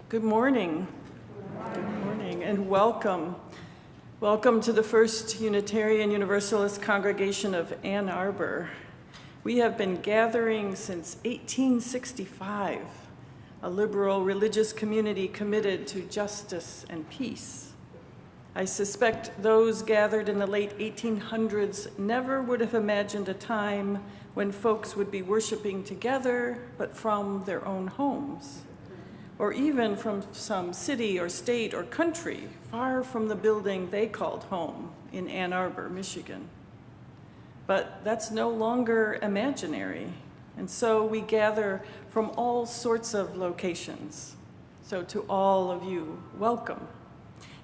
Good morning. Good morning and welcome. Welcome to the First Unitarian Universalist Congregation of Ann Arbor. We have been gathering since 1865, a liberal religious community committed to justice and peace. I suspect those gathered in the late 1800s never would have imagined a time when folks would be worshiping together, but from their own homes, or even from some city or state or country far from the building they called home in Ann Arbor, Michigan. But that's no longer imaginary, and so we gather from all sorts of locations. So to all of you, welcome.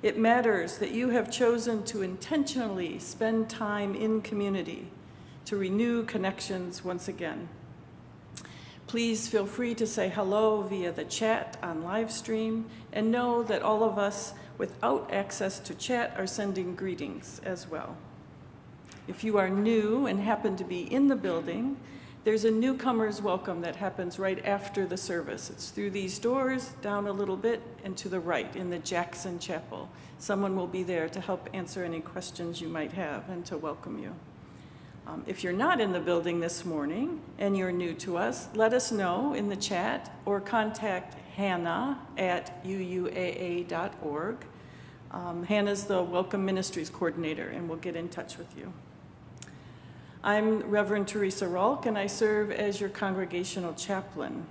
It matters that you have chosen to intentionally spend time in community to renew connections once again. Please feel free to say hello via the chat on live stream, and know that all of us without access to chat are sending greetings as well. If you are new and happen to be in the building, there's a newcomer's welcome that happens right after the service. It's through these doors, down a little bit, and to the right in the Jackson Chapel. Someone will be there to help answer any questions you might have and to welcome you. If you're not in the building this morning and you're new to us, let us know in the chat or contact Hannah at UUAA.org. Hannah's the Welcome Ministries coordinator, and we'll get in touch with you. I'm Reverend Theresa Rohlck, and I serve as your Congregational Chaplain.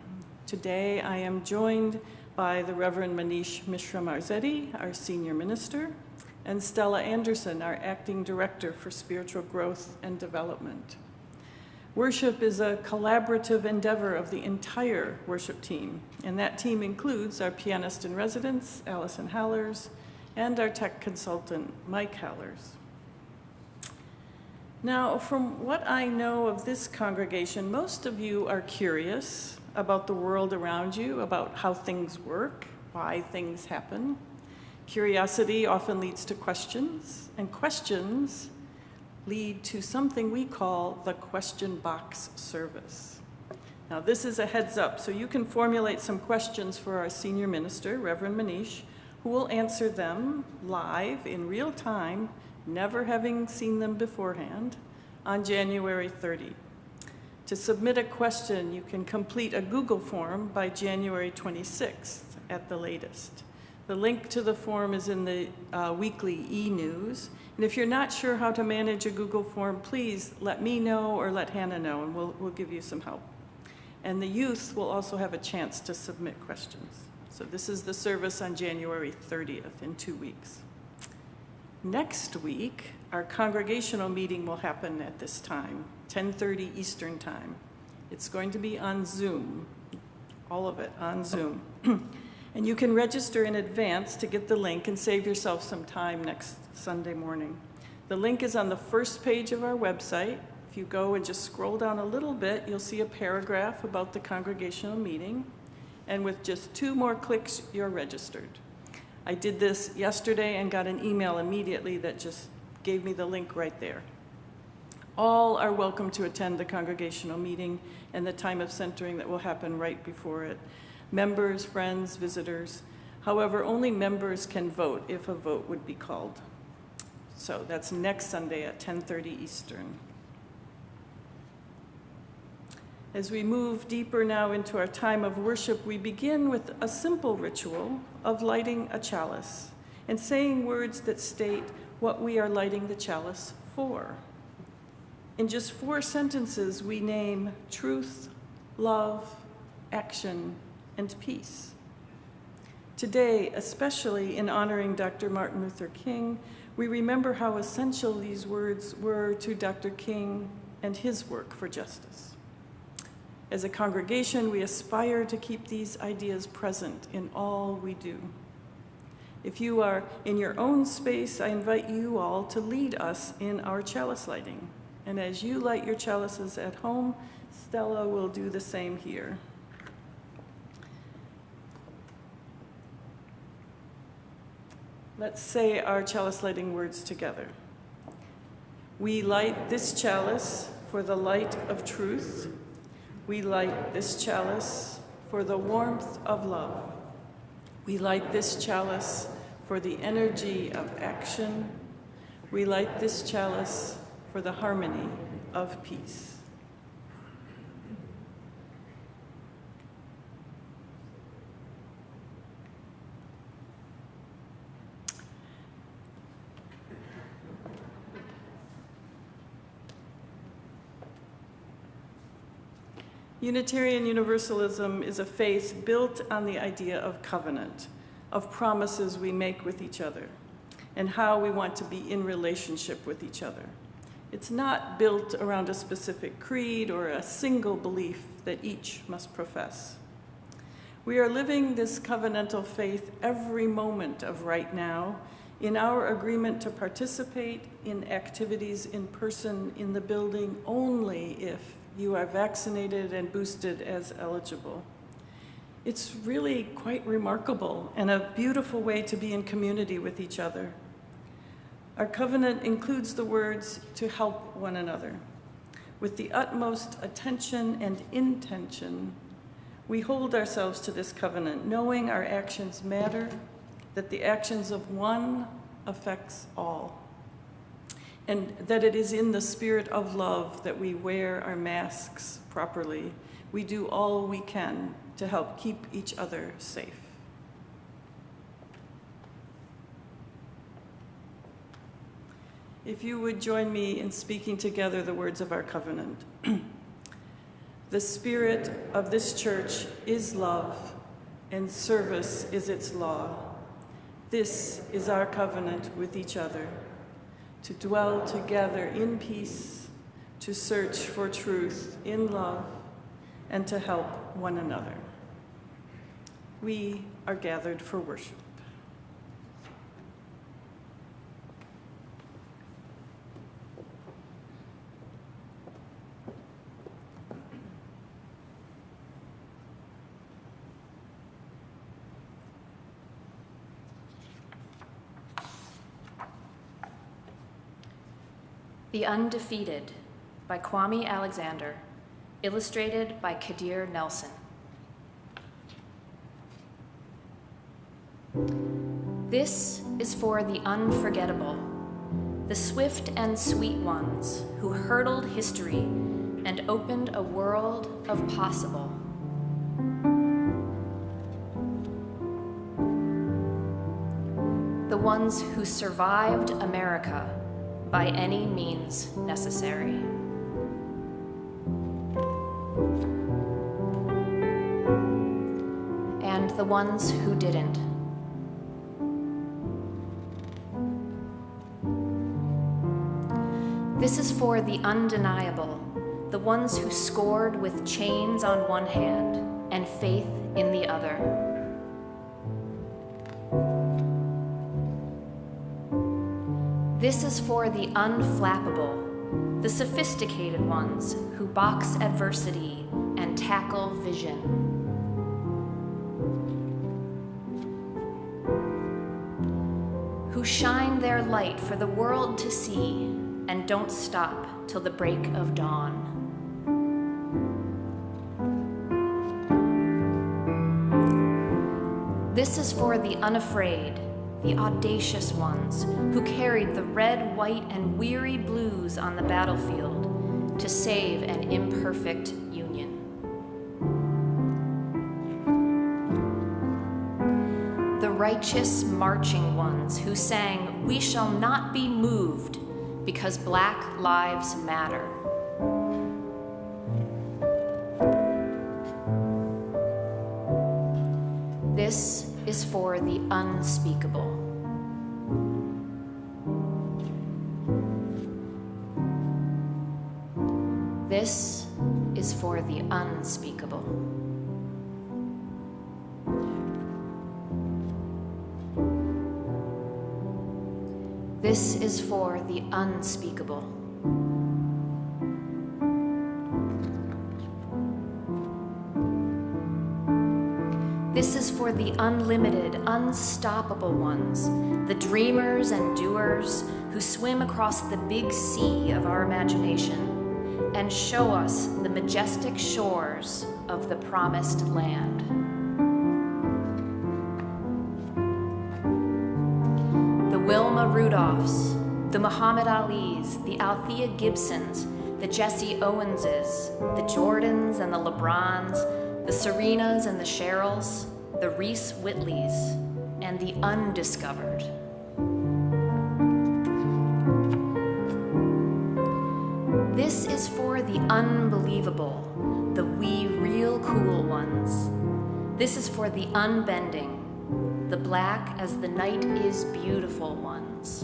Today I am joined by the Reverend Manish Mishra-Marzetti, our Senior Minister, and Stella Anderson, our Acting Director for Spiritual Growth and Development. Worship is a collaborative endeavor of the entire worship team, and that team includes our Pianist-in-Residence, Allison Halerz, and our tech consultant, Mike Halerz. Now, from what I know of this congregation, most of you are curious about the world around you, about how things work, why things happen. Curiosity often leads to questions, and questions lead to something we call the question box service. Now, this is a heads up, so you can formulate some questions for our senior minister, Reverend Manish, who will answer them live in real time, never having seen them beforehand, on January 30. To submit a question, you can complete a Google form by January 26th at the latest. The link to the form is in the weekly e-news. And if you're not sure how to manage a Google form, please let me know or let Hannah know, and we'll give you some help. And the youth will also have a chance to submit questions. So this is the service on January 30th, in 2 weeks. Next week, our congregational meeting will happen at this time, 10:30 Eastern Time. It's going to be on Zoom, all of it on Zoom. And you can register in advance to get the link and save yourself some time next Sunday morning. The link is on the first page of our website. If you go and just scroll down a little bit, you'll see a paragraph about the congregational meeting. And with just 2 more clicks, you're registered. I did this yesterday and got an email immediately that just gave me the link right there. All are welcome to attend the congregational meeting and the time of centering that will happen right before it. Members, friends, visitors. However, only members can vote if a vote would be called. So that's next Sunday at 10:30 Eastern. As we move deeper now into our time of worship, we begin with a simple ritual of lighting a chalice and saying words that state what we are lighting the chalice for. In just 4 sentences, we name truth, love, action, and peace. Today, especially in honoring Dr. Martin Luther King, we remember how essential these words were to Dr. King and his work for justice. As a congregation, we aspire to keep these ideas present in all we do. If you are in your own space, I invite you all to lead us in our chalice lighting. And as you light your chalices at home, Stella will do the same here. Let's say our chalice lighting words together. We light this chalice for the light of truth. We light this chalice for the warmth of love. We light this chalice for the energy of action. We light this chalice for the harmony of peace. Unitarian Universalism is a faith built on the idea of covenant, of promises we make with each other, and how we want to be in relationship with each other. It's not built around a specific creed or a single belief that each must profess. We are living this covenantal faith every moment of right now in our agreement to participate in activities in person in the building only if you are vaccinated and boosted as eligible. It's really quite remarkable and a beautiful way to be in community with each other. Our covenant includes the words to help one another. With the utmost attention and intention, we hold ourselves to this covenant, knowing our actions matter, that the actions of one affects all, and that it is in the spirit of love that we wear our masks properly. We do all we can to help keep each other safe. If you would join me in speaking together the words of our covenant. The spirit of this church is love, and service is its law. This is our covenant with each other, to dwell together in peace, to search for truth in love, and to help one another. We are gathered for worship. The Undefeated by Kwame Alexander, illustrated by Kadir Nelson. This is for the unforgettable, the swift and sweet ones who hurdled history and opened a world of possible. The ones who survived America by any means necessary. And the ones who didn't. This is for the undeniable, the ones who scored with chains on one hand and faith in the other. This is for the unflappable, the sophisticated ones who box adversity and tackle vision. Who shine their light for the world to see and don't stop till the break of dawn. This is for the unafraid, the audacious ones who carried the red, white, and weary blues on the battlefield to save an imperfect union. The righteous marching ones who sang, "We shall not be moved because Black lives matter." This is for the unspeakable. This is for the unspeakable. This is for the unspeakable. This is for the unlimited, unstoppable ones, the dreamers and doers who swim across the big sea of our imagination and show us the majestic shores of the promised land. Wilma Rudolphs, the Muhammad Alis, the Althea Gibsons, the Jesse Owenses, the Jordans and the LeBrons, the Serenas and the Cheryls, the Reese Whitleys, and the undiscovered. This is for the unbelievable, the wee real cool ones. This is for the unbending, the black as the night is beautiful ones.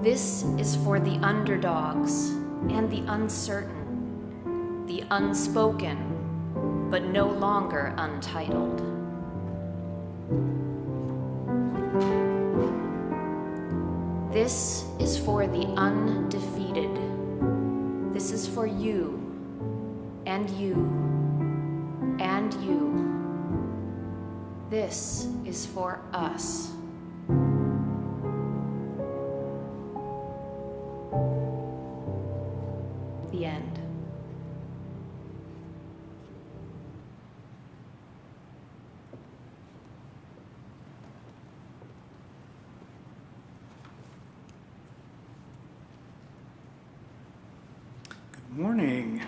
This is for the underdogs and the uncertain, the unspoken, but no longer untitled. This is for the undefeated. This is for you, and you, and you. This is for us. The end. Good morning.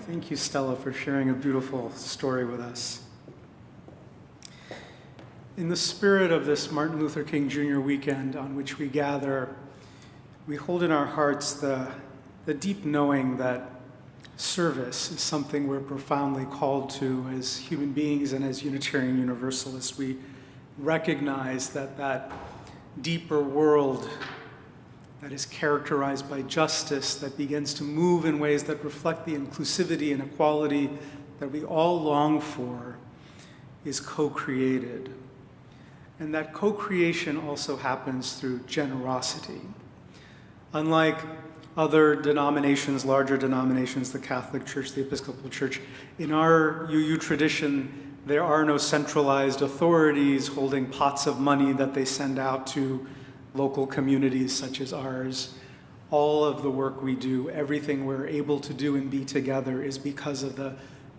Thank you, Stella, for sharing a beautiful story with us. In the spirit of this Martin Luther King Jr. weekend on which we gather, we hold in our hearts the deep knowing that service is something we're profoundly called to as human beings and as Unitarian Universalists. We recognize that deeper world that is characterized by justice, that begins to move in ways that reflect the inclusivity and equality that we all long for, is co-created. And that co-creation also happens through generosity. Unlike other denominations, larger denominations, the Catholic Church, the Episcopal Church, in our UU tradition, there are no centralized authorities holding pots of money that they send out to local communities such as ours. All of the work we do, everything we're able to do and be together is because of the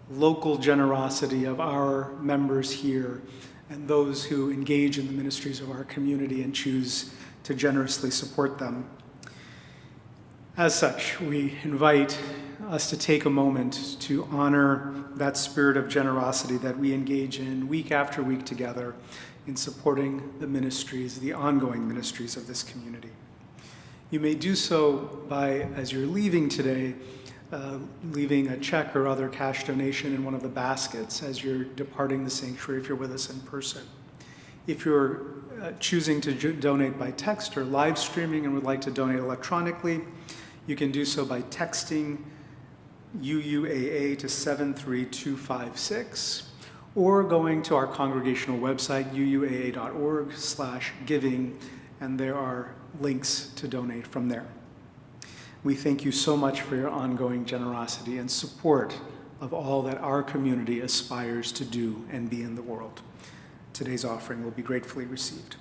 local generosity of our members here and those who engage in the ministries of our community and choose to generously support them. As such, we invite us to take a moment to honor that spirit of generosity that we engage in week after week together in supporting the ministries, the ongoing ministries of this community. You may do so by, as you're leaving today, leaving a check or other cash donation in one of the baskets as you're departing the sanctuary if you're with us in person. If you're choosing to donate by text or live streaming and would like to donate electronically, you can do so by texting UUAA to 73256 or going to our congregational website, uuaa.org/giving, and there are links to donate from there. We thank you so much for your ongoing generosity and support of all that our community aspires to do and be in the world. Today's offering will be gratefully received.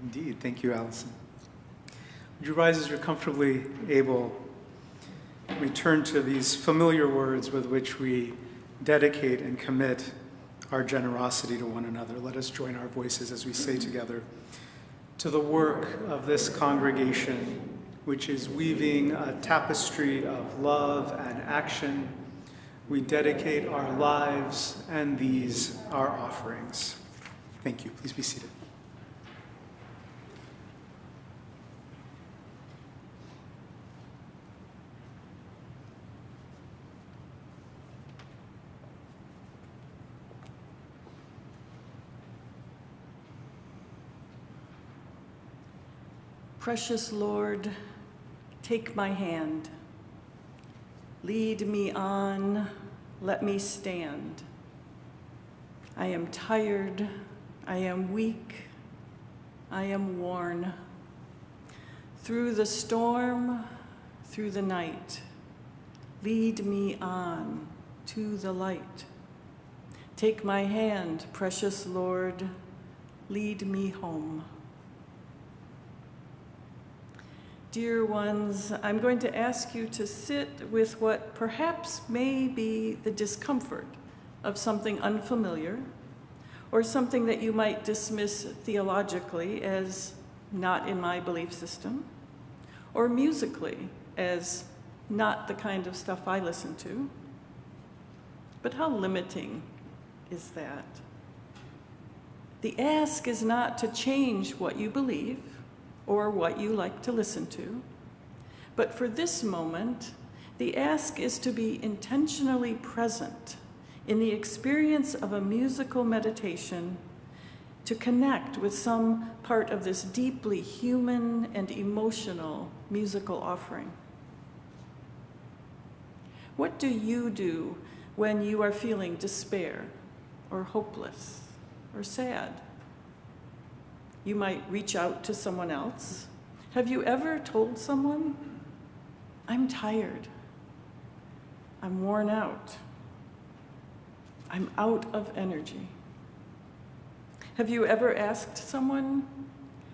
Indeed. Thank you, Allison. Would you rise as you're comfortably able? We turn to these familiar words with which we dedicate and commit our generosity to one another. Let us join our voices as we say together, to the work of this congregation, which is weaving a tapestry of love and action, we dedicate our lives and these our offerings. Thank you. Please be seated. Precious Lord, take my hand. Lead me on, let me stand. I am tired, I am weak, I am worn. Through the storm, through the night, lead me on to the light. Take my hand, precious Lord, lead me home. Dear ones, I'm going to ask you to sit with what perhaps may be the discomfort of something unfamiliar, or something that you might dismiss theologically as not in my belief system, or musically as not the kind of stuff I listen to. But how limiting is that? The ask is not to change what you believe or what you like to listen to, but for this moment, the ask is to be intentionally present in the experience of a musical meditation, to connect with some part of this deeply human and emotional musical offering. What do you do when you are feeling despair or hopeless or sad? You might reach out to someone else. Have you ever told someone, I'm tired, I'm worn out, I'm out of energy? Have you ever asked someone,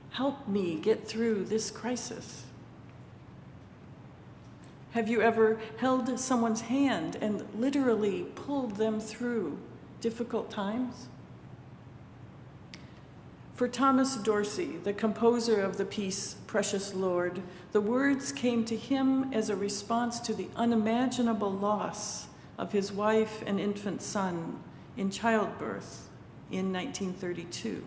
help me get through this crisis? Have you ever held someone's hand and literally pulled them through difficult times? For Thomas Dorsey, the composer of the piece, Precious Lord, the words came to him as a response to the unimaginable loss of his wife and infant son in childbirth in 1932.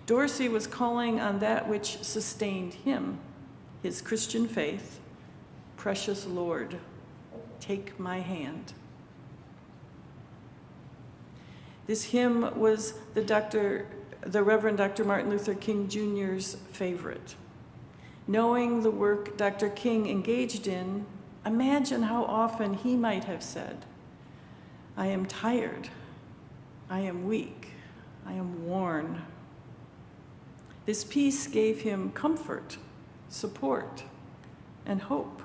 Dorsey was calling on that which sustained him, his Christian faith. Precious Lord, take my hand. This hymn was the Reverend Dr. Martin Luther King Jr.'s favorite. Knowing the work Dr. King engaged in, imagine how often he might have said, I am tired, I am weak, I am worn. This piece gave him comfort, support, and hope.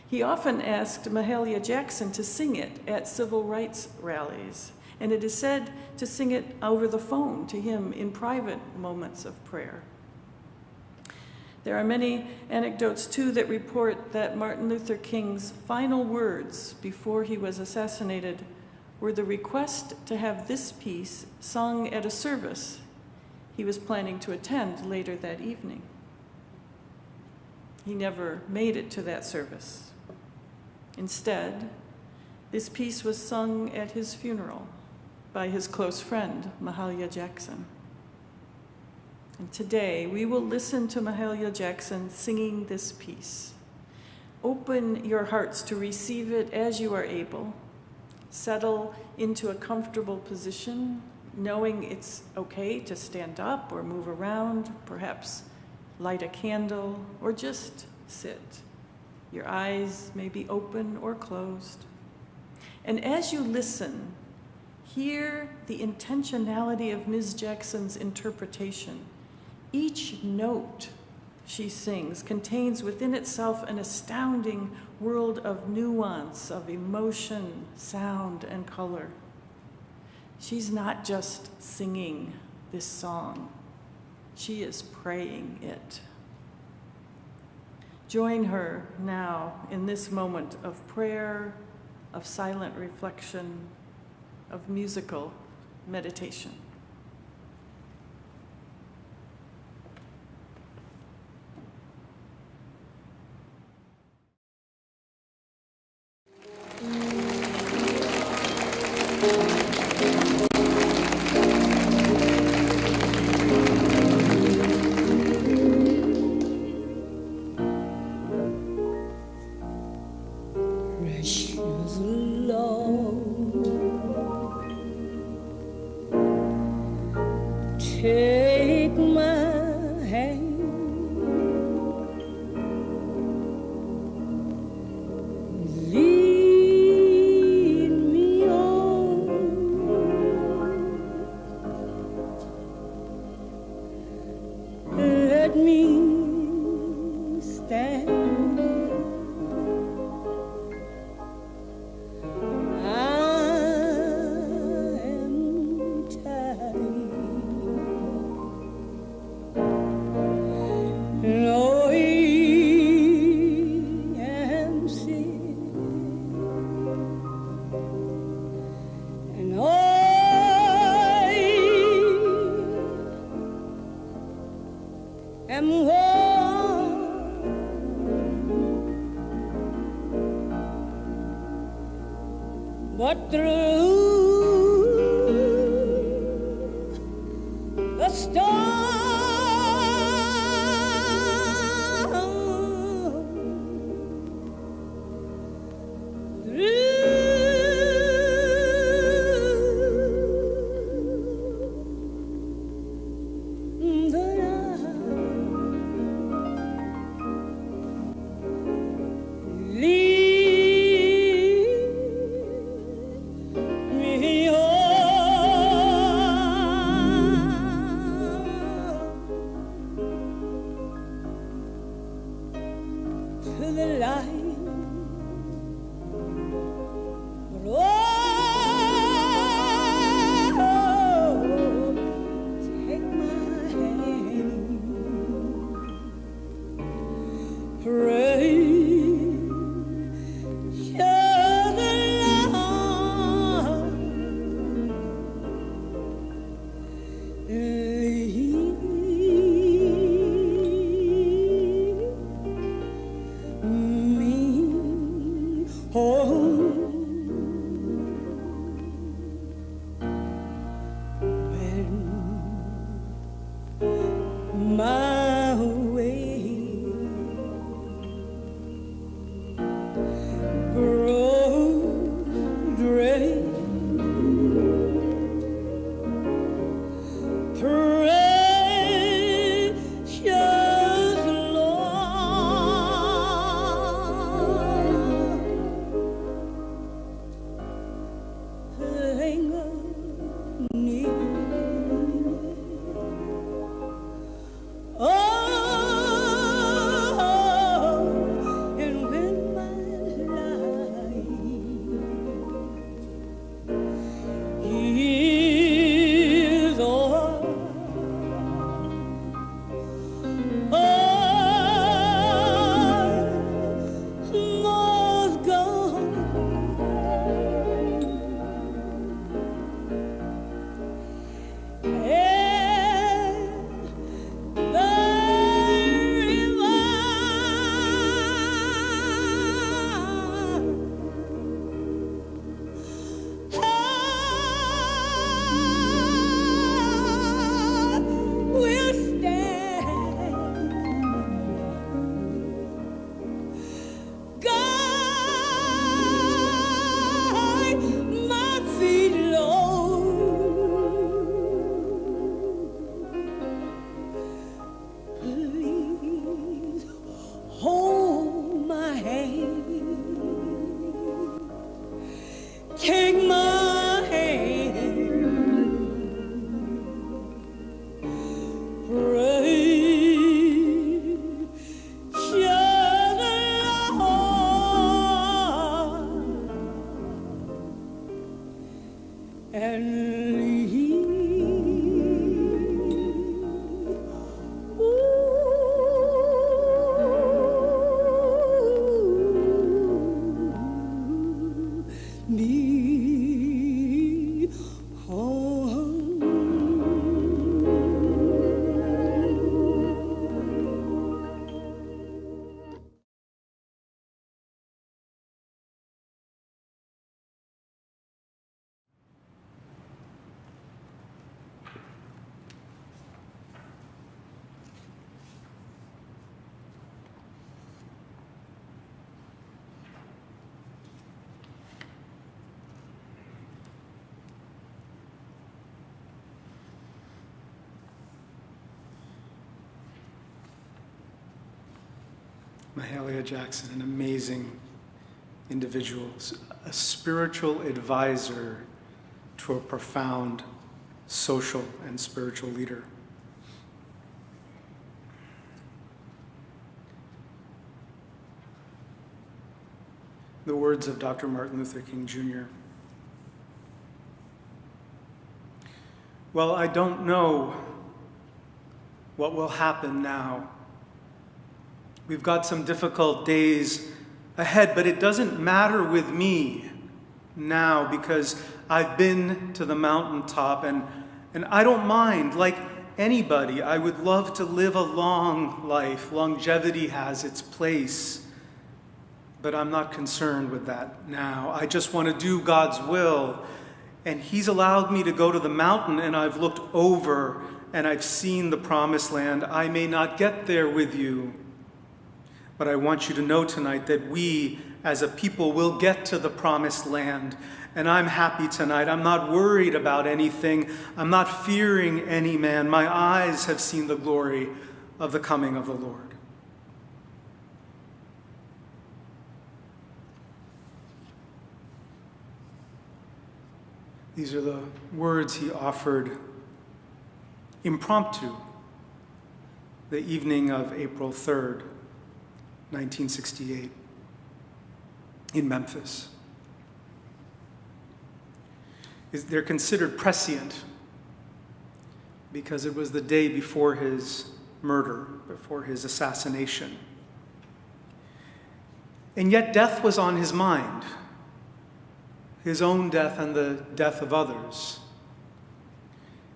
He often asked Mahalia Jackson to sing it at civil rights rallies, and it is said to sing it over the phone to him in private moments of prayer. There are many anecdotes, too, that report that Martin Luther King's final words before he was assassinated were the request to have this piece sung at a service he was planning to attend later that evening. He never made it to that service. Instead, this piece was sung at his funeral by his close friend, Mahalia Jackson. And today, we will listen to Mahalia Jackson singing this piece. Open your hearts to receive it as you are able. Settle into a comfortable position, knowing it's okay to stand up or move around, perhaps light a candle, or just sit. Your eyes may be open or closed. And as you listen, hear the intentionality of Ms. Jackson's interpretation. Each note she sings contains within itself an astounding world of nuance, of emotion, sound, and color. She's not just singing this song. She is praying it. Join her now in this moment of prayer, of silent reflection, of musical meditation. Take my hand, lead me on, let me stand. But through the storm, oh, Mahalia Jackson, an amazing individual, a spiritual advisor to a profound social and spiritual leader. The words of Dr. Martin Luther King Jr. Well, I don't know what will happen now. We've got some difficult days ahead, but it doesn't matter with me now because I've been to the mountaintop and I don't mind. Like anybody, I would love to live a long life. Longevity has its place, but I'm not concerned with that now. I just want to do God's will. And He's allowed me to go to the mountain, and I've looked over and I've seen the promised land. I may not get there with you, but I want you to know tonight that we as a people will get to the promised land. And I'm happy tonight. I'm not worried about anything. I'm not fearing any man. My eyes have seen the glory of the coming of the Lord. These are the words he offered impromptu the evening of April 3rd, 1968, in Memphis. They're considered prescient because it was the day before his murder, before his assassination. And yet death was on his mind. His own death and the death of others.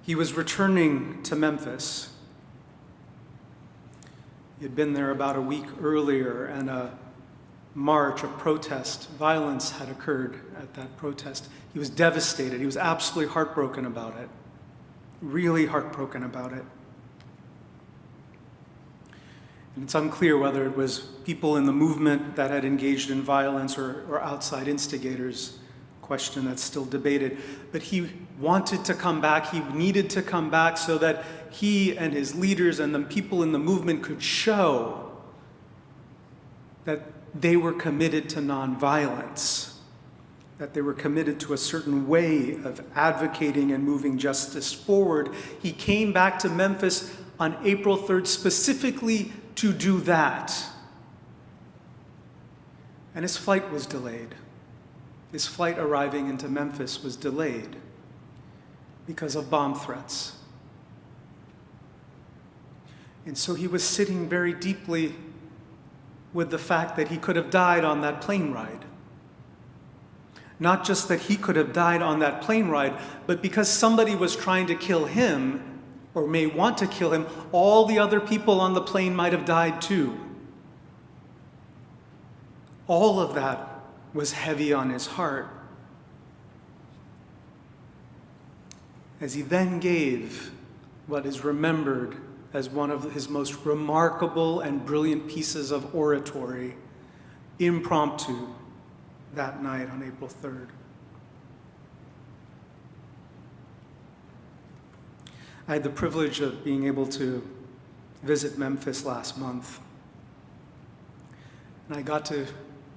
He was returning to Memphis. He had been there about a week earlier, and a march, a protest, violence had occurred at that protest. He was devastated. He was absolutely heartbroken about it. Really heartbroken about it. And it's unclear whether it was people in the movement that had engaged in violence or outside instigators. Question that's still debated. But he wanted to come back. He needed to come back so that he and his leaders and the people in the movement could show that they were committed to nonviolence, that they were committed to a certain way of advocating and moving justice forward. He came back to Memphis on April 3rd specifically to do that. And his flight was delayed. His flight arriving into Memphis was delayed because of bomb threats. And so he was sitting very deeply with the fact that he could have died on that plane ride. Not just that he could have died on that plane ride, but because somebody was trying to kill him, or may want to kill him, all the other people on the plane might have died too. All of that was heavy on his heart. As he then gave what is remembered as one of his most remarkable and brilliant pieces of oratory, impromptu, that night on April 3rd. I had the privilege of being able to visit Memphis last month. And I got to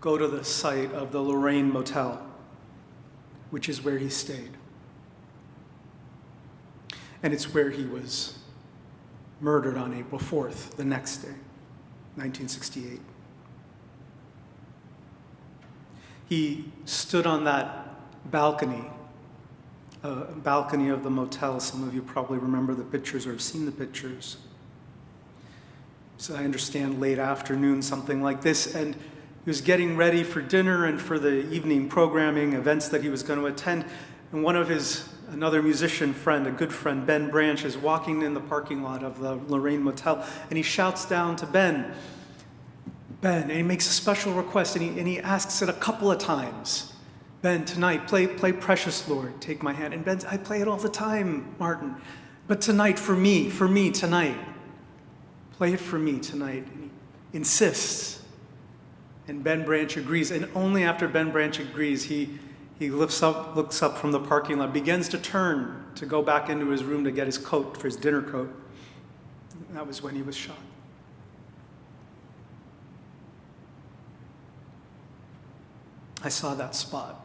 go to the site of the Lorraine Motel, which is where he stayed. And it's where he was murdered on April 4th, the next day, 1968. He stood on that balcony of the motel. Some of you probably remember the pictures or have seen the pictures. So I understand late afternoon, something like this, and he was getting ready for dinner and for the evening programming, events that he was going to attend. And another musician friend, a good friend, Ben Branch, is walking in the parking lot of the Lorraine Motel, and he shouts down to Ben, and he makes a special request, and he asks it a couple of times. Ben, tonight, play Precious Lord, Take My Hand. And Ben, I play it all the time, Martin. But tonight, for me, tonight. Play it for me tonight. And he insists. And Ben Branch agrees. And only after Ben Branch agrees, he looks up from the parking lot, begins to turn to go back into his room to get his coat, for his dinner coat. And that was when he was shot. I saw that spot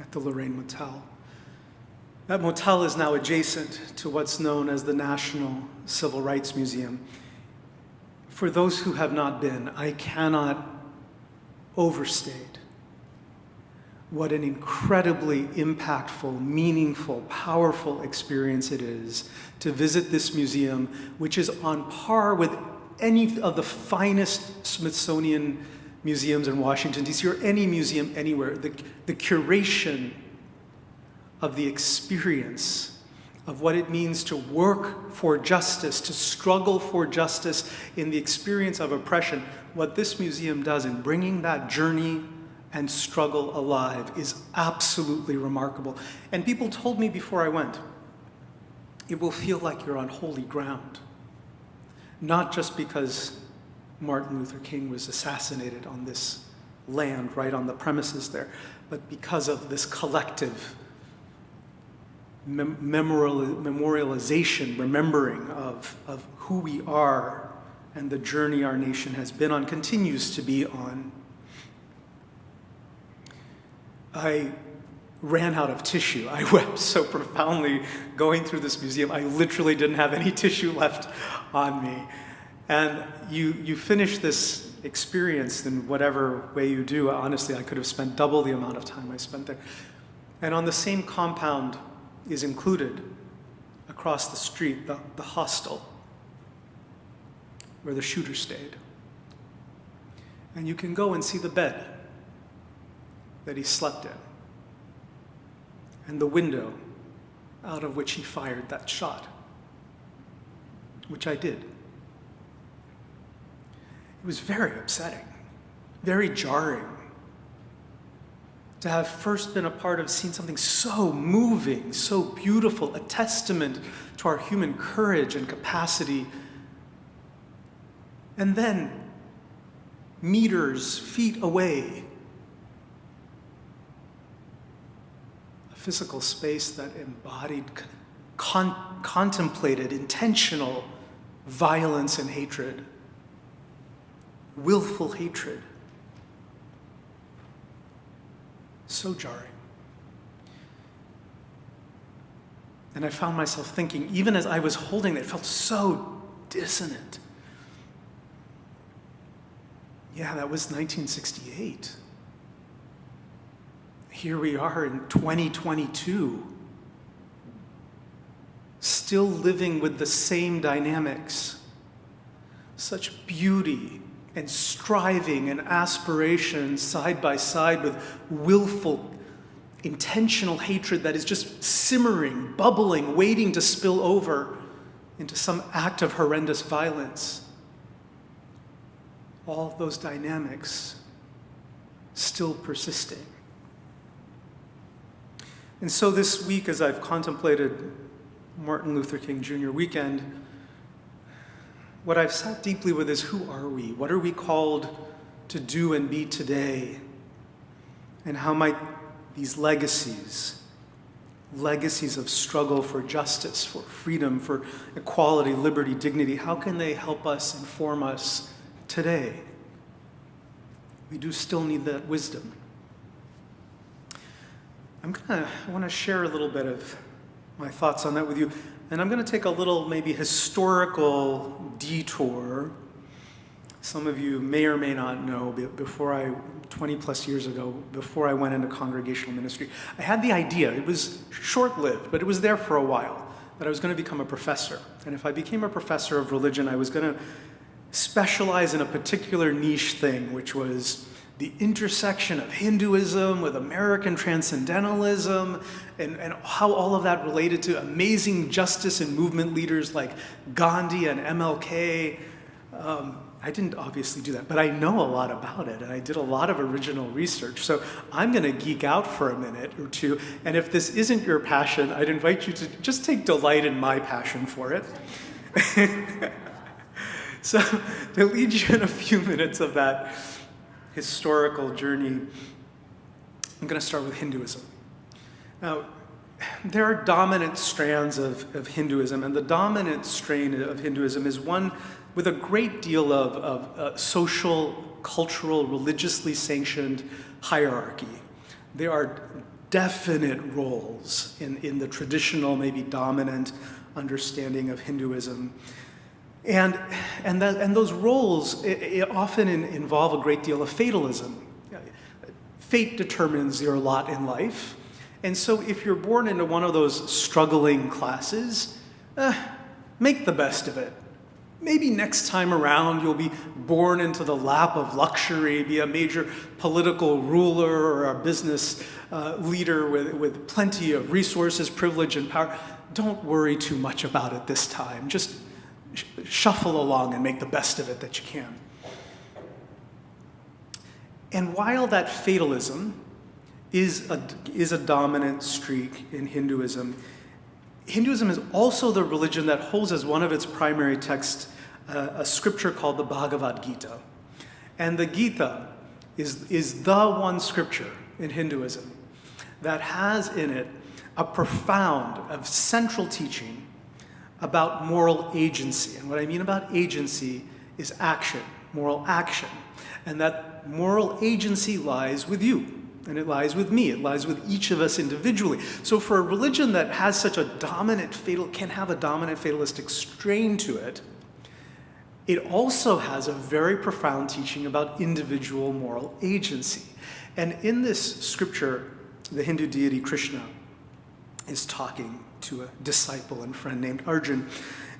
at the Lorraine Motel. That motel is now adjacent to what's known as the National Civil Rights Museum. For those who have not been, I cannot overstate what an incredibly impactful, meaningful, powerful experience it is to visit this museum, which is on par with any of the finest Smithsonian museums in Washington, D.C., or any museum anywhere. The curation of the experience of what it means to work for justice, to struggle for justice in the experience of oppression. What this museum does in bringing that journey and struggle alive is absolutely remarkable. And people told me before I went, it will feel like you're on holy ground. Not just because Martin Luther King was assassinated on this land, right on the premises there, but because of this collective memorialization, remembering of who we are and the journey our nation has been on, continues to be on. I ran out of tissue. I wept so profoundly going through this museum. I literally didn't have any tissue left on me. And you finish this experience in whatever way you do. Honestly, I could have spent double the amount of time I spent there. And on the same compound is included, across the street, the hostel where the shooter stayed. And you can go and see the bed that he slept in, and the window out of which he fired that shot, which I did. It was very upsetting, very jarring to have first been a part of seeing something so moving, so beautiful, a testament to our human courage and capacity, and then meters, feet away, a physical space that embodied, contemplated, intentional violence and hatred, willful hatred. So jarring. And I found myself thinking, even as I was holding it, it felt so dissonant. Yeah, that was 1968. Here we are in 2022, still living with the same dynamics, such beauty and striving and aspiration side by side with willful, intentional hatred that is just simmering, bubbling, waiting to spill over into some act of horrendous violence. All those dynamics still persisting. And so this week, as I've contemplated Martin Luther King Jr. weekend, what I've sat deeply with is, who are we? What are we called to do and be today? And how might these legacies of struggle for justice, for freedom, for equality, liberty, dignity, how can they help us, inform us today? We do still need that wisdom. I want to share a little bit of my thoughts on that with you. And I'm going to take a little maybe historical detour. Some of you may or may not know, 20 plus years ago, before I went into congregational ministry, I had the idea, it was short-lived, but it was there for a while, that I was going to become a professor. And if I became a professor of religion, I was going to specialize in a particular niche thing, which was the intersection of Hinduism with American transcendentalism, and how all of that related to amazing justice and movement leaders like Gandhi and MLK. I didn't obviously do that, but I know a lot about it, and I did a lot of original research. So I'm going to geek out for a minute or two, and if this isn't your passion, I'd invite you to just take delight in my passion for it. So to lead you in a few minutes of that historical journey, I'm going to start with Hinduism. Now, there are dominant strands of Hinduism, and the dominant strain of Hinduism is one with a great deal of social, cultural, religiously sanctioned hierarchy. There are definite roles in the traditional, maybe dominant understanding of Hinduism. And those roles often involve a great deal of fatalism. Fate determines your lot in life. And so if you're born into one of those struggling classes, make the best of it. Maybe next time around you'll be born into the lap of luxury, be a major political ruler or a business leader with plenty of resources, privilege, and power. Don't worry too much about it this time. Just shuffle along and make the best of it that you can. And while that fatalism is a dominant streak in Hinduism, Hinduism is also the religion that holds as one of its primary texts a scripture called the Bhagavad Gita. And the Gita is the one scripture in Hinduism that has in it a profound, central teaching about moral agency. And what I mean about agency is action, moral action. And that moral agency lies with you. And it lies with me. It lies with each of us individually. So for a religion that has such a can have a dominant fatalistic strain to it, it also has a very profound teaching about individual moral agency. And in this scripture, the Hindu deity Krishna is talking to a disciple and friend named Arjun,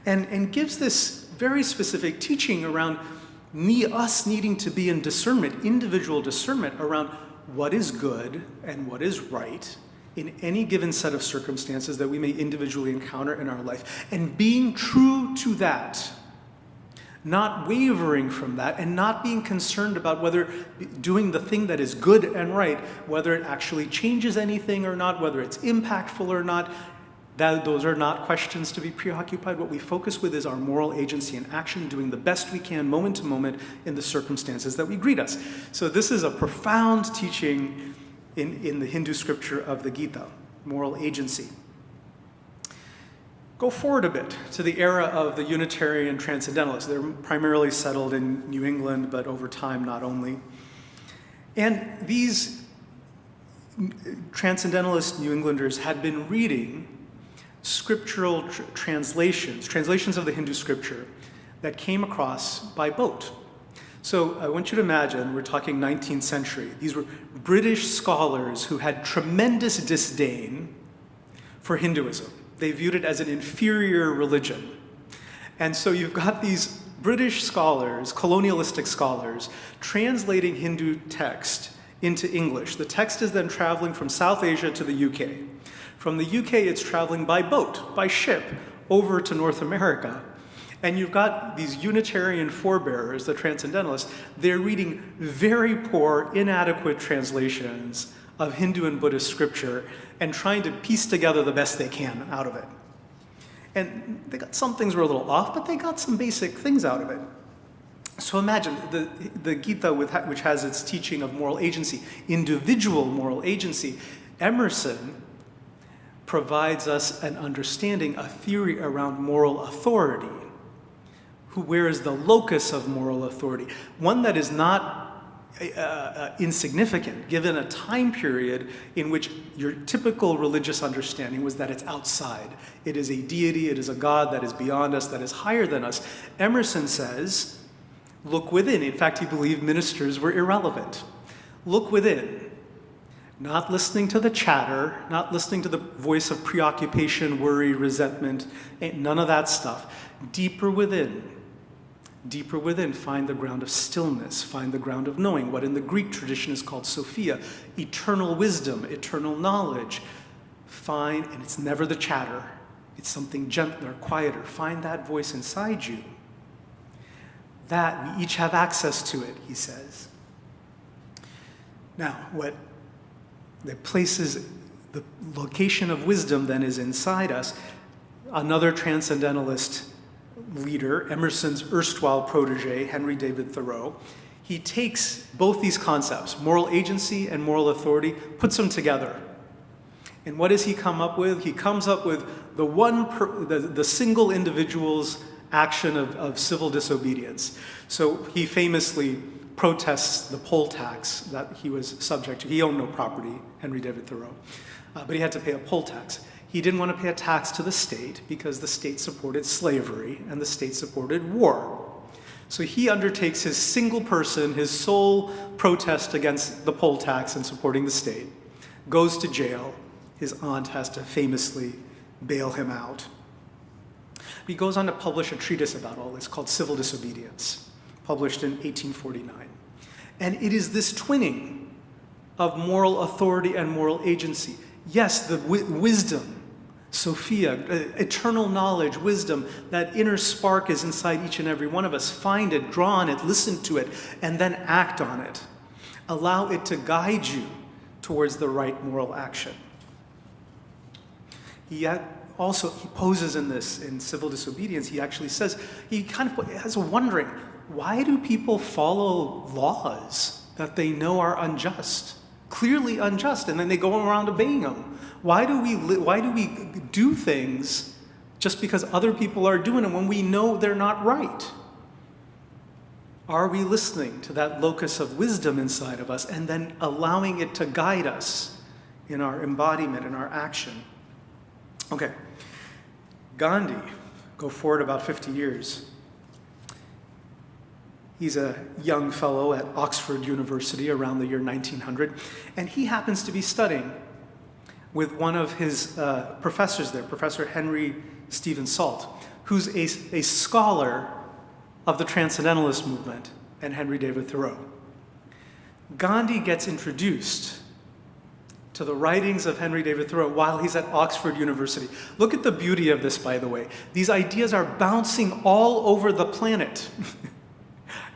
and gives this very specific teaching around us needing to be in discernment, individual discernment around what is good and what is right in any given set of circumstances that we may individually encounter in our life, and being true to that, not wavering from that, and not being concerned about whether doing the thing that is good and right, whether it actually changes anything or not, whether it's impactful or not. Those are not questions to be preoccupied. What we focus with is our moral agency and action, doing the best we can moment to moment in the circumstances that we greet us. So this is a profound teaching in the Hindu scripture of the Gita, moral agency. Go forward a bit to the era of the Unitarian Transcendentalists. They're primarily settled in New England, but over time not only. And these Transcendentalist New Englanders had been reading scriptural translations of the Hindu scripture that came across by boat. So I want you to imagine, we're talking 19th century. These were British scholars who had tremendous disdain for Hinduism. They viewed it as an inferior religion. And so you've got these British scholars, colonialistic scholars, translating Hindu text into English. The text is then traveling from South Asia to the UK. From the UK, it's traveling by boat, by ship, over to North America. And you've got these Unitarian forebearers, the Transcendentalists, they're reading very poor, inadequate translations of Hindu and Buddhist scripture and trying to piece together the best they can out of it. And they got some things were a little off, but they got some basic things out of it. So imagine the Gita, which has its teaching of moral agency, individual moral agency. Emerson provides us an understanding, a theory around moral authority. Where is the locus of moral authority? One that is not insignificant, given a time period in which your typical religious understanding was that it's outside. It is a deity, it is a God that is beyond us, that is higher than us. Emerson says, look within. In fact, he believed ministers were irrelevant. Look within. Not listening to the chatter, not listening to the voice of preoccupation, worry, resentment, none of that stuff. Deeper within. Deeper within, find the ground of stillness, find the ground of knowing, what in the Greek tradition is called Sophia, eternal wisdom, eternal knowledge. Find, and it's never the chatter, it's something gentler, quieter. Find that voice inside you. That, we each have access to it, he says. Now, what the places, the location of wisdom then is inside us. Another transcendentalist leader, Emerson's erstwhile protege, Henry David Thoreau, he takes both these concepts, moral agency and moral authority, puts them together. And what does he come up with? He comes up with the single individual's action of civil disobedience. So he famously protests the poll tax that he was subject to. He owned no property, Henry David Thoreau, but he had to pay a poll tax. He didn't want to pay a tax to the state because the state supported slavery and the state supported war. So he undertakes his single person, his sole protest against the poll tax and supporting the state, goes to jail. His aunt has to famously bail him out. He goes on to publish a treatise about all this called Civil Disobedience, published in 1849. And it is this twinning of moral authority and moral agency. Yes, the wisdom, Sophia, eternal knowledge, wisdom, that inner spark is inside each and every one of us. Find it, draw on it, listen to it, and then act on it. Allow it to guide you towards the right moral action. He poses in Civil Disobedience, he actually says, he kind of has a wondering, why do people follow laws that they know are unjust? Clearly unjust, and then they go around obeying them. Why do we do things just because other people are doing them when we know they're not right? Are we listening to that locus of wisdom inside of us and then allowing it to guide us in our embodiment, in our action? Okay, Gandhi, go forward about 50 years. He's a young fellow at Oxford University around the year 1900, and he happens to be studying with one of his professors there, Professor Henry Stephen Salt, who's a scholar of the Transcendentalist movement and Henry David Thoreau. Gandhi gets introduced to the writings of Henry David Thoreau while he's at Oxford University. Look at the beauty of this, by the way. These ideas are bouncing all over the planet.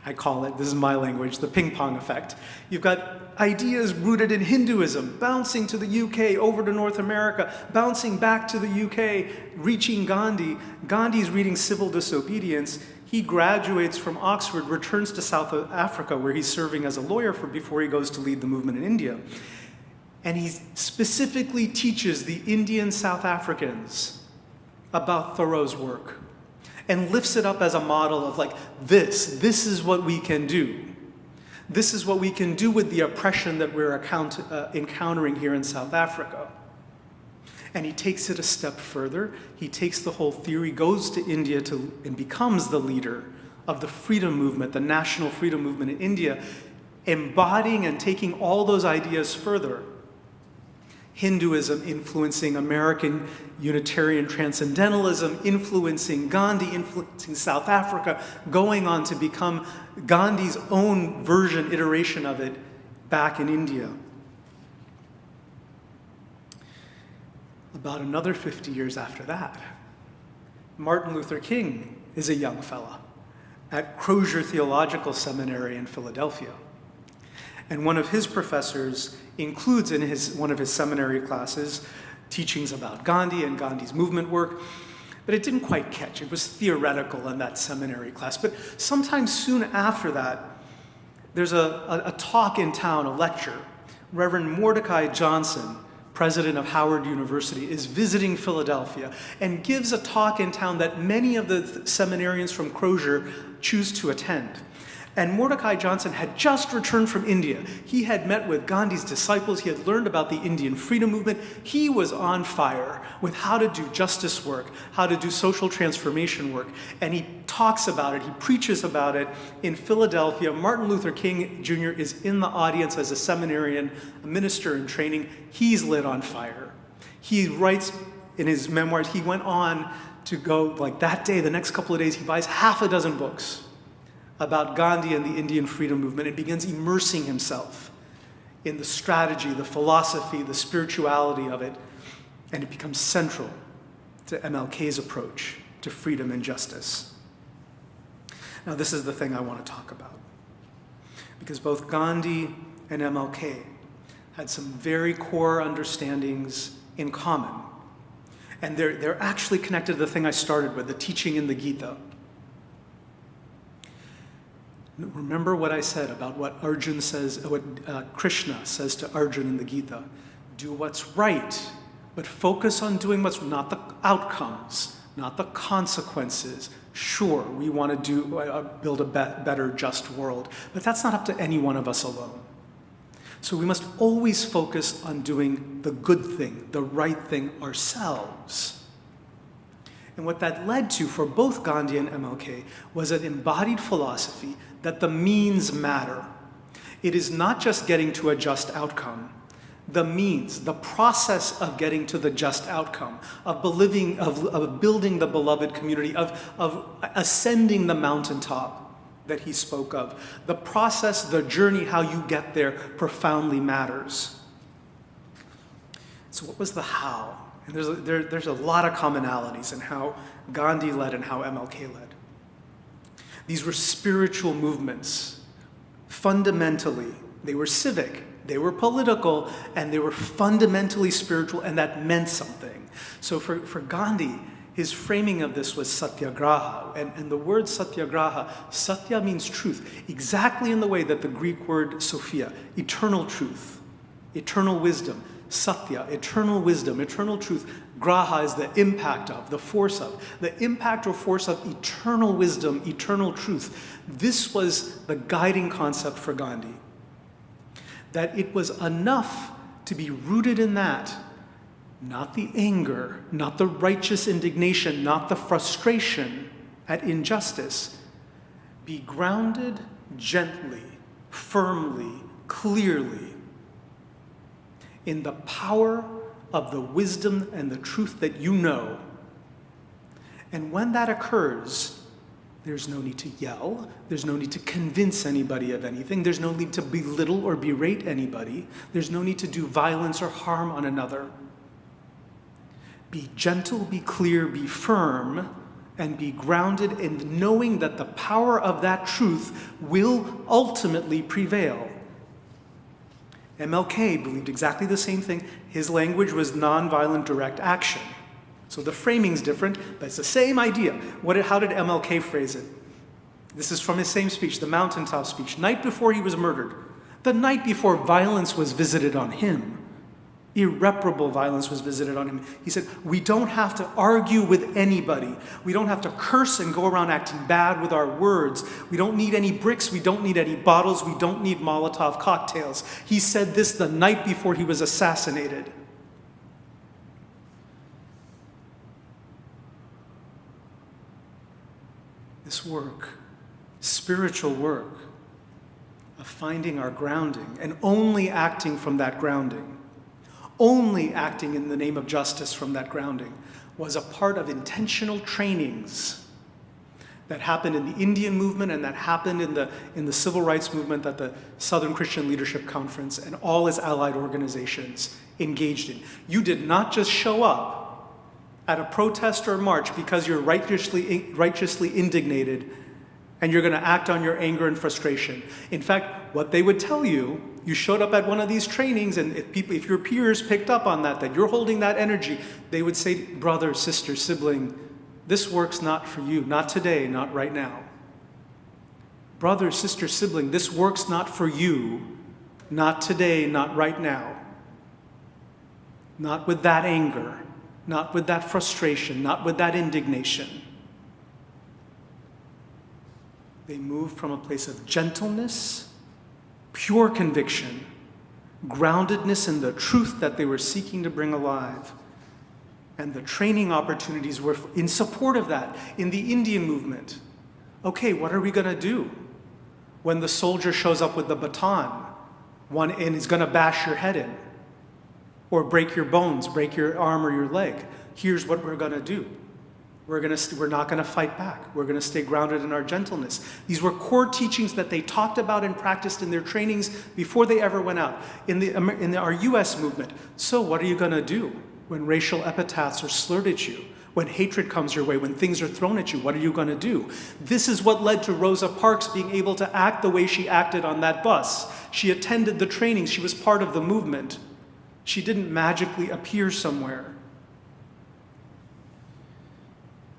I call it, this is my language, the ping pong effect. You've got ideas rooted in Hinduism, bouncing to the UK, over to North America, bouncing back to the UK, reaching Gandhi. Gandhi's reading Civil Disobedience. He graduates from Oxford, returns to South Africa, where he's serving as a lawyer before he goes to lead the movement in India. And he specifically teaches the Indian South Africans about Thoreau's work and lifts it up as a model of like, this is what we can do. This is what we can do with the oppression that we're encountering here in South Africa. And he takes it a step further. He takes the whole theory, goes to India and becomes the leader of the freedom movement, the national freedom movement in India, embodying and taking all those ideas further. Hinduism influencing American Unitarian Transcendentalism, influencing Gandhi, influencing South Africa, going on to become Gandhi's own version, iteration of it back in India. About another 50 years after that, Martin Luther King is a young fella at Crozier Theological Seminary in Philadelphia. And one of his professors includes in one of his seminary classes teachings about Gandhi and Gandhi's movement work, but it didn't quite catch. It was theoretical in that seminary class. But sometime soon after that, there's a talk in town, a lecture. Reverend Mordecai Johnson, president of Howard University, is visiting Philadelphia and gives a talk in town that many of the seminarians from Crozier choose to attend. And Mordecai Johnson had just returned from India. He had met with Gandhi's disciples. He had learned about the Indian freedom movement. He was on fire with how to do justice work, how to do social transformation work. And he talks about it. He preaches about it in Philadelphia. Martin Luther King Jr. is in the audience as a seminarian, a minister in training. He's lit on fire. He writes in his memoirs, he went on to go, like that day, the next couple of days, he buys half a dozen books about Gandhi and the Indian freedom movement and begins immersing himself in the strategy, the philosophy, the spirituality of it, and it becomes central to MLK's approach to freedom and justice. Now, this is the thing I want to talk about, because both Gandhi and MLK had some very core understandings in common, and they're actually connected to the thing I started with, the teaching in the Gita. Remember what I said about what Krishna says to Arjuna in the Gita. Do what's right but focus on doing what's not the outcomes, not the consequences. Sure, we want to build a better, just world, but that's not up to any one of us alone. So we must always focus on doing the good thing, the right thing ourselves. And what that led to for both Gandhi and MLK was an embodied philosophy that the means matter. It is not just getting to a just outcome. The means, the process of getting to the just outcome, of building the beloved community, of ascending the mountaintop that he spoke of. The process, the journey, how you get there profoundly matters. So what was the how? And there's a lot of commonalities in how Gandhi led and how MLK led. These were spiritual movements. Fundamentally, they were civic, they were political, and they were fundamentally spiritual, and that meant something. So for Gandhi, his framing of this was satyagraha, and the word satyagraha, satya means truth, exactly in the way that the Greek word Sophia, eternal truth, eternal wisdom, satya, eternal wisdom, eternal truth, graha is the impact of, the force of, the impact or force of eternal wisdom, eternal truth. This was the guiding concept for Gandhi, that it was enough to be rooted in that, not the anger, not the righteous indignation, not the frustration at injustice. Be grounded gently, firmly, clearly in the power of the wisdom and the truth that you know. And when that occurs, there's no need to yell. There's no need to convince anybody of anything. There's no need to belittle or berate anybody. There's no need to do violence or harm on another. Be gentle, be clear, be firm, and be grounded in knowing that the power of that truth will ultimately prevail. MLK believed exactly the same thing. His language was nonviolent direct action. So the framing's different, but it's the same idea. How did MLK phrase it? This is from his same speech, the mountaintop speech. Night before he was murdered, the night before violence was visited on him, irreparable violence was visited on him. He said, we don't have to argue with anybody. We don't have to curse and go around acting bad with our words. We don't need any bricks. We don't need any bottles. We don't need Molotov cocktails. He said this the night before he was assassinated. This work, spiritual work of finding our grounding and only acting from that grounding, only acting in the name of justice from that grounding, was a part of intentional trainings that happened in the Indian movement and that happened in the civil rights movement that the Southern Christian Leadership Conference and all its allied organizations engaged in. You did not just show up at a protest or march because you're righteously indignated and you're going to act on your anger and frustration. In fact, what they would tell you, you showed up at one of these trainings, and if your peers picked up on that you're holding that energy, they would say, brother, sister, sibling, this work's not for you, not today, not right now. Brother, sister, sibling, this work's not for you, not today, not right now. Not with that anger, not with that frustration, not with that indignation. They moved from a place of gentleness, pure conviction, groundedness in the truth that they were seeking to bring alive. And the training opportunities were in support of that. In the Indian movement, okay, what are we going to do when the soldier shows up with the baton and is going to bash your head in? Or break your bones, break your arm or your leg. Here's what we're going to do. We're not going to fight back. We're going to stay grounded in our gentleness. These were core teachings that they talked about and practiced in their trainings before they ever went out. In our U.S. movement, so what are you going to do when racial epithets are slurred at you? When hatred comes your way, when things are thrown at you, what are you going to do? This is what led to Rosa Parks being able to act the way she acted on that bus. She attended the trainings. She was part of the movement. She didn't magically appear somewhere.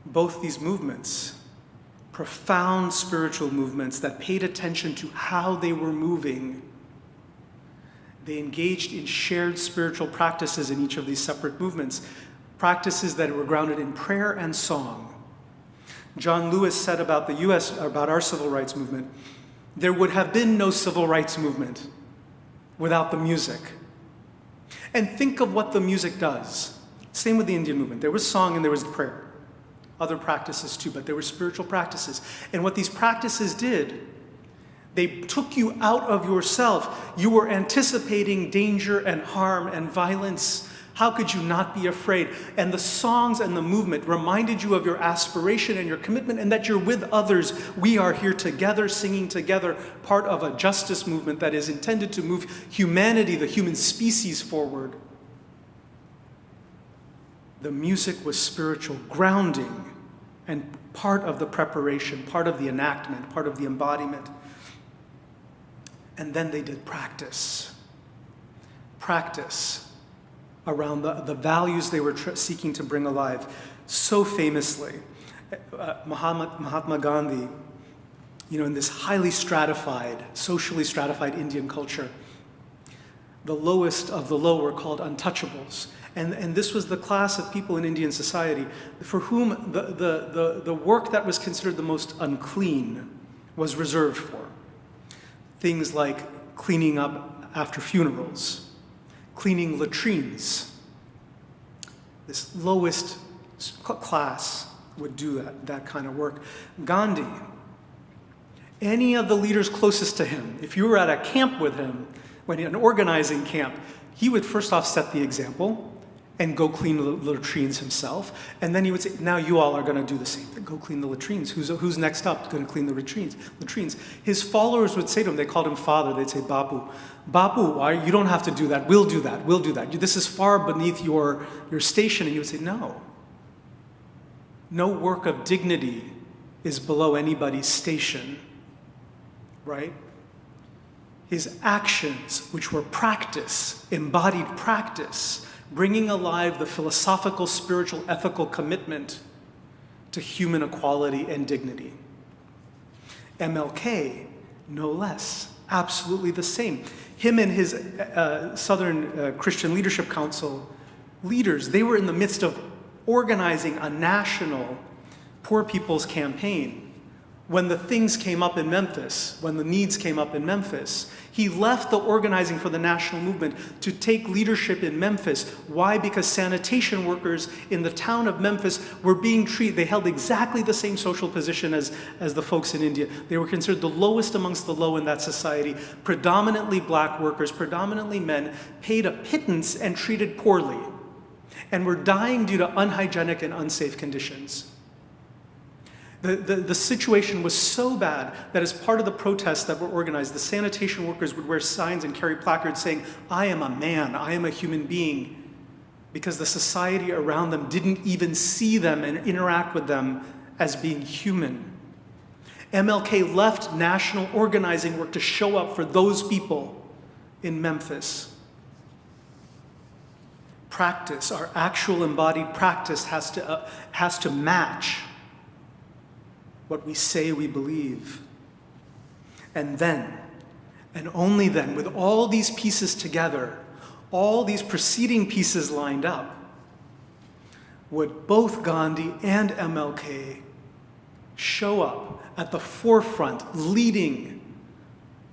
Both these movements, profound spiritual movements that paid attention to how they were moving They engaged in shared spiritual practices in each of these separate movements, practices that were grounded in prayer and song. John Lewis said about the U.S., about our civil rights movement, there would have been no civil rights movement without the music. And think of what the music does. Same with the Indian movement. There was song and there was prayer. Other practices too, but there were spiritual practices. And what these practices did, they took you out of yourself. You were anticipating danger and harm and violence. How could you not be afraid? And the songs and the movement reminded you of your aspiration and your commitment and that you're with others. We are here together, singing together, part of a justice movement that is intended to move humanity, the human species, forward. The music was spiritual grounding and part of the preparation, part of the enactment, part of the embodiment. And then they did practice. Practice around the values they were seeking to bring alive. So famously, Mahatma Gandhi, in this highly stratified, socially stratified Indian culture, the lowest of the low were called untouchables. And this was the class of people in Indian society for whom the work that was considered the most unclean was reserved for. Things like cleaning up after funerals, cleaning latrines. This lowest class would do that kind of work. Gandhi, any of the leaders closest to him, if you were at a camp with him, an organizing camp, he would first off set the example and go clean the latrines himself. And then he would say, now you all are going to do the same thing. Go clean the latrines. Who's next up going to clean the latrines? His followers would say to him, they called him father, they'd say, Bapu, you don't have to do that. We'll do that. This is far beneath your station. And you would say, no. No work of dignity is below anybody's station, right? His actions, which were practice, embodied practice, bringing alive the philosophical, spiritual, ethical commitment to human equality and dignity. MLK, no less, absolutely the same. Him and his Southern Christian Leadership Council leaders, they were in the midst of organizing a national poor people's campaign. When the things came up in Memphis, when the needs came up in Memphis, he left the organizing for the national movement to take leadership in Memphis. Why? Because sanitation workers in the town of Memphis were being treated, they held exactly the same social position as the folks in India. They were considered the lowest amongst the low in that society. Predominantly black workers, predominantly men, paid a pittance and treated poorly, and were dying due to unhygienic and unsafe conditions. The situation was so bad that as part of the protests that were organized, the sanitation workers would wear signs and carry placards saying, I am a man, I am a human being, because the society around them didn't even see them and interact with them as being human. MLK left national organizing work to show up for those people in Memphis. Practice, our actual embodied practice has to match what we say we believe. And then, and only then, with all these pieces together, all these preceding pieces lined up, would both Gandhi and MLK show up at the forefront, leading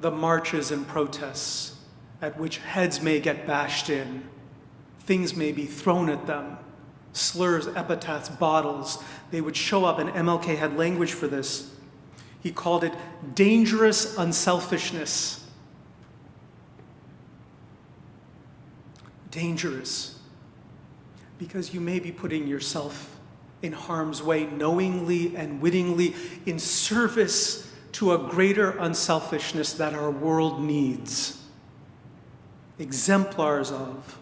the marches and protests at which heads may get bashed in, things may be thrown at them, slurs, epithets, bottles. They would show up, and MLK had language for this. He called it dangerous unselfishness. Dangerous. Because you may be putting yourself in harm's way knowingly and wittingly in service to a greater unselfishness that our world needs. Exemplars of.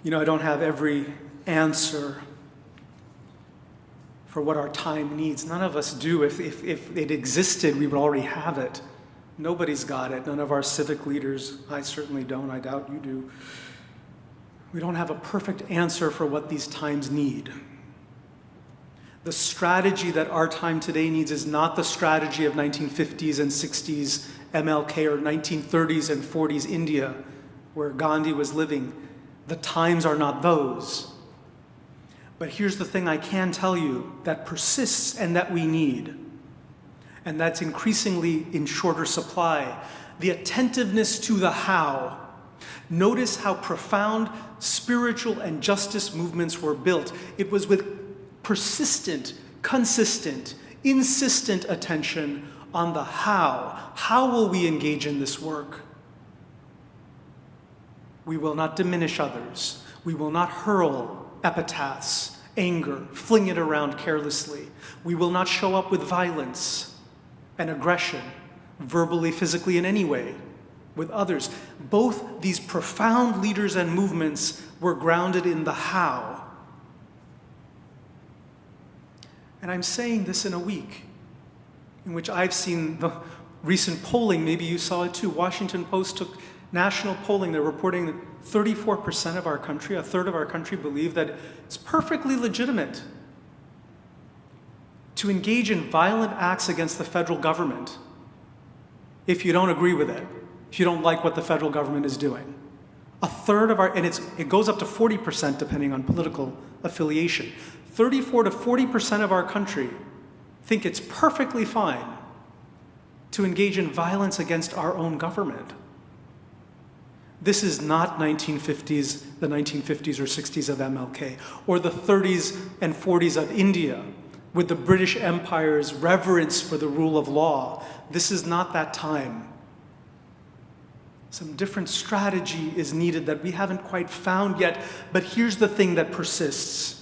I don't have every answer for what our time needs. None of us do. If it existed, we would already have it. Nobody's got it. None of our civic leaders. I certainly don't. I doubt you do. We don't have a perfect answer for what these times need. The strategy that our time today needs is not the strategy of 1950s and 60s MLK or 1930s and 40s India, where Gandhi was living. The times are not those. But here's the thing I can tell you that persists and that we need, and that's increasingly in shorter supply: the attentiveness to the how. Notice how profound spiritual and justice movements were built. It was with persistent, consistent, insistent attention on the how. How will we engage in this work? We will not diminish others. We will not hurl epitaphs, anger, fling it around carelessly. We will not show up with violence and aggression, verbally, physically, in any way, with others. Both these profound leaders and movements were grounded in the how. And I'm saying this in a week in which I've seen the recent polling. Maybe you saw it too. Washington Post took national polling. They're reporting that 34% of our country, a third of our country, believe that it's perfectly legitimate to engage in violent acts against the federal government if you don't agree with it, if you don't like what the federal government is doing. A third of our, and it goes up to 40% depending on political affiliation. 34 to 40% of our country think it's perfectly fine to engage in violence against our own government. This is not the 1950s or 60s of MLK, or the 30s and 40s of India, with the British Empire's reverence for the rule of law. This is not that time. Some different strategy is needed that we haven't quite found yet, but here's the thing that persists.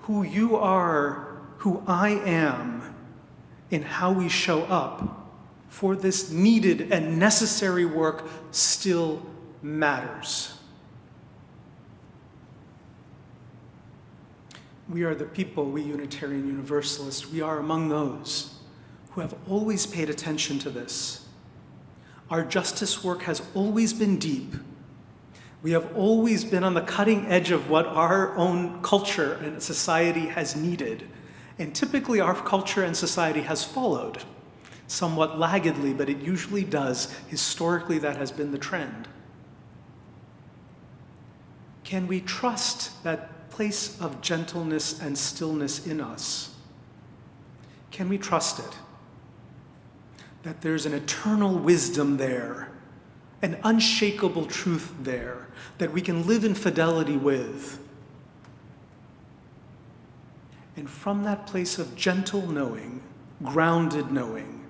Who you are, who I am, in how we show up for this needed and necessary work still matters. We are the people, we Unitarian Universalists, we are among those who have always paid attention to this. Our justice work has always been deep. We have always been on the cutting edge of what our own culture and society has needed. And typically our culture and society has followed, somewhat laggedly, but it usually does. Historically, that has been the trend. Can we trust that place of gentleness and stillness in us? Can we trust it? That there's an eternal wisdom there, an unshakable truth there, that we can live in fidelity with. And from that place of gentle knowing, grounded knowing,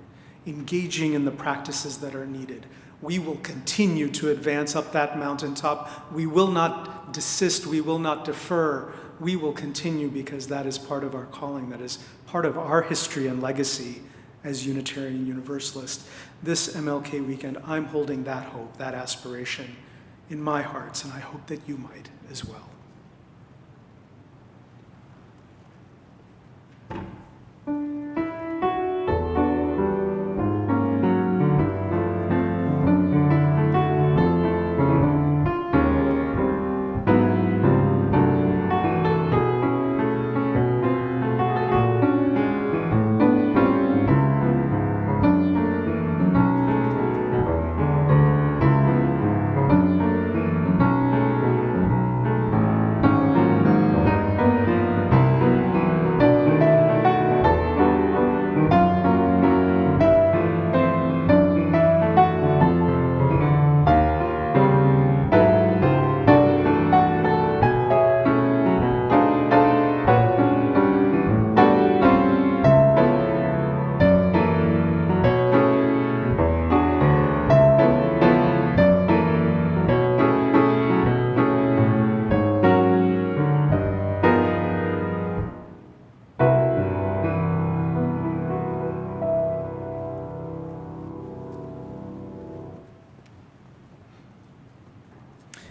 engaging in the practices that are needed, we will continue to advance up that mountaintop. We will not desist, we will not defer. We will continue because that is part of our calling, that is part of our history and legacy as Unitarian Universalists. This MLK weekend, I'm holding that hope, that aspiration in my heart, and I hope that you might as well.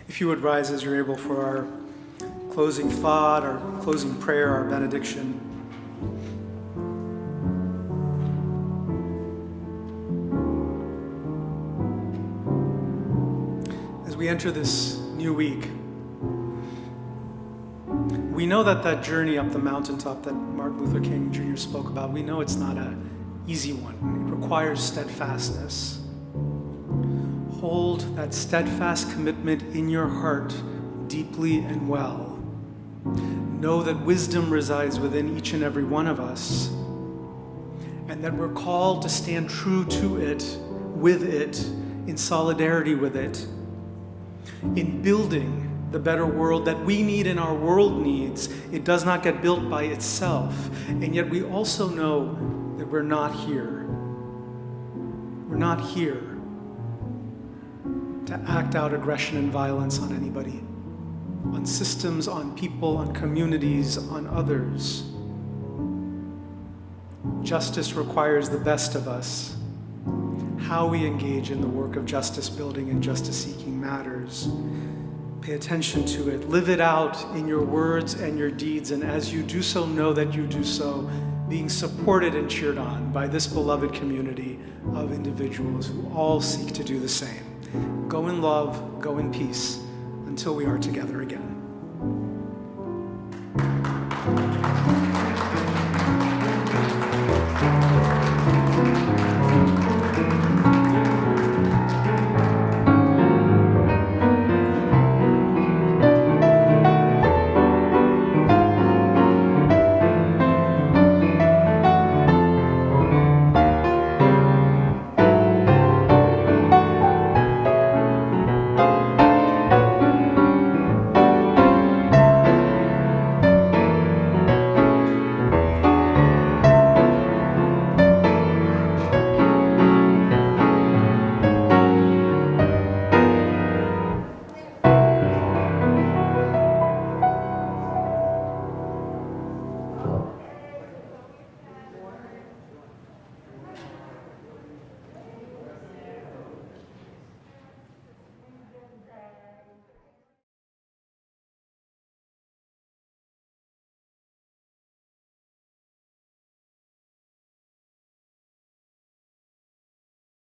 If you would rise as you're able for our closing thought, our closing prayer, our benediction. As we enter this new week, we know that that journey up the mountaintop that Martin Luther King Jr. spoke about, we know it's not an easy one. It requires steadfastness. Hold that steadfast commitment in your heart deeply and well. Know that wisdom resides within each and every one of us, and that we're called to stand true to it, with it, in solidarity with it, in building the better world that we need and our world needs. It does not get built by itself, and yet we also know that we're not here. We're not here to act out aggression and violence on anybody, on systems, on people, on communities, on others. Justice requires the best of us. How we engage in the work of justice building and justice seeking matters. Pay attention to it. Live it out in your words and your deeds, and as you do so, know that you do so being supported and cheered on by this beloved community of individuals who all seek to do the same. Go in love, go in peace, until we are together again.